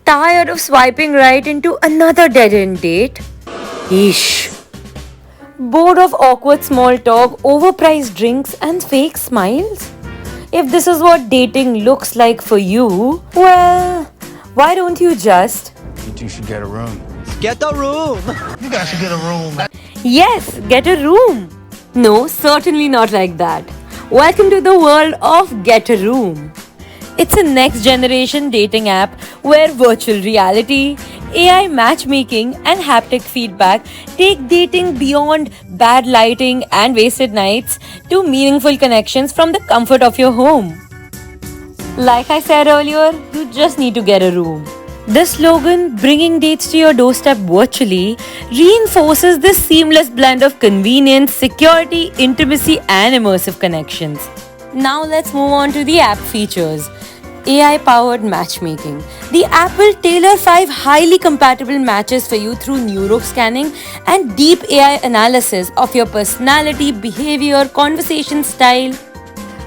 Tired of swiping right into another dead end date? Yeesh. Bored of awkward small talk, overpriced drinks, and fake smiles? If this is what dating looks like for you, well, why don't you just. You two should get a room. Get a room! You guys should get a room. Yes, get a room. No, certainly not like that. Welcome to the world of Get a Room. It's a next generation dating app where virtual reality, AI matchmaking, and haptic feedback take dating beyond bad lighting and wasted nights to meaningful connections from the comfort of your home. Like I said earlier, you just need to get a room. This slogan, bringing dates to your doorstep virtually, reinforces this seamless blend of convenience, security, intimacy, and immersive connections. Now let's move on to the app features. AI powered matchmaking. The app will tailor 5 highly compatible matches for you through neuro scanning and deep AI analysis of your personality, behavior, conversation style.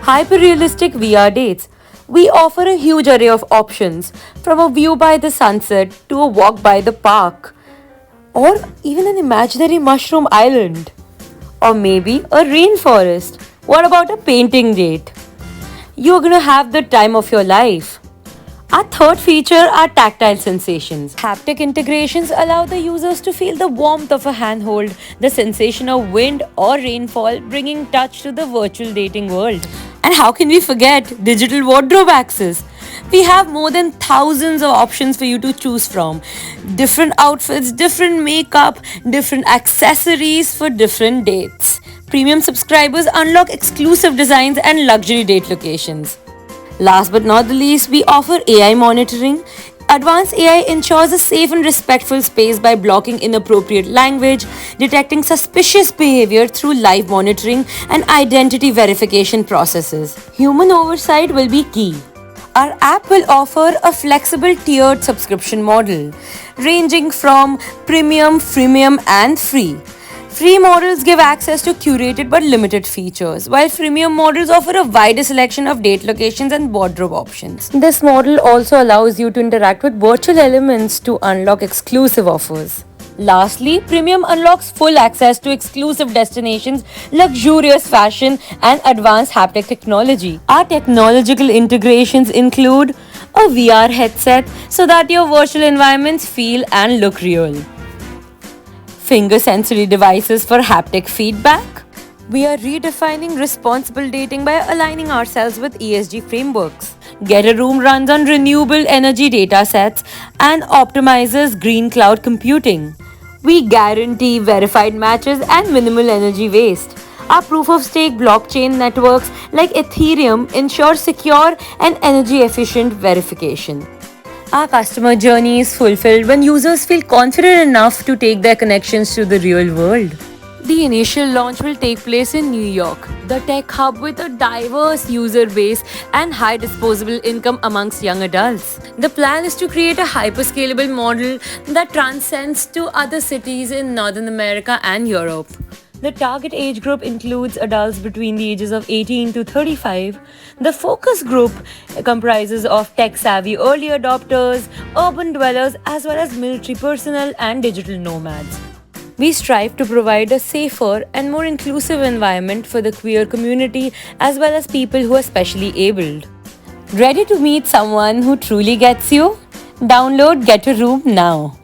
Hyper realistic VR dates. We offer a huge array of options, from a view by the sunset to a walk by the park, or even an imaginary mushroom island, or maybe a rainforest. What about a painting date? You're gonna have the time of your life. Our third feature are tactile sensations. Haptic integrations allow the users to feel the warmth of a handhold, the sensation of wind or rainfall, bringing touch to the virtual dating world. And how can we forget digital wardrobe access? We have more than thousands of options for you to choose from. Different outfits, different makeup, different accessories for different dates. Premium subscribers unlock exclusive designs and luxury date locations. Last but not the least, we offer AI monitoring. Advanced AI ensures a safe and respectful space by blocking inappropriate language, detecting suspicious behavior through live monitoring, and identity verification processes. Human oversight will be key. Our app will offer a flexible tiered subscription model, ranging from premium, freemium, and free. Free models give access to curated but limited features, while freemium models offer a wider selection of date locations and wardrobe options. This model also allows you to interact with virtual elements to unlock exclusive offers. Lastly, premium unlocks full access to exclusive destinations, luxurious fashion, and advanced haptic technology. Our technological integrations include a VR headset so that your virtual environments feel and look real. Finger sensory devices for haptic feedback. We are redefining responsible dating by aligning ourselves with ESG frameworks. Get a Room runs on renewable energy data sets and optimizes green cloud computing. We guarantee verified matches and minimal energy waste. Our proof of stake blockchain networks like Ethereum ensure secure and energy efficient verification. Our customer journey is fulfilled when users feel confident enough to take their connections to the real world. The initial launch will take place in New York, the tech hub with a diverse user base and high disposable income amongst young adults. The plan is to create a hyperscalable model that transcends to other cities in Northern America and Europe. The target age group includes adults between the ages of 18 to 35. The focus group comprises of tech-savvy early adopters, urban dwellers, as well as military personnel and digital nomads. We strive to provide a safer and more inclusive environment for the queer community as well as people who are specially abled. Ready to meet someone who truly gets you? Download Get a Room now.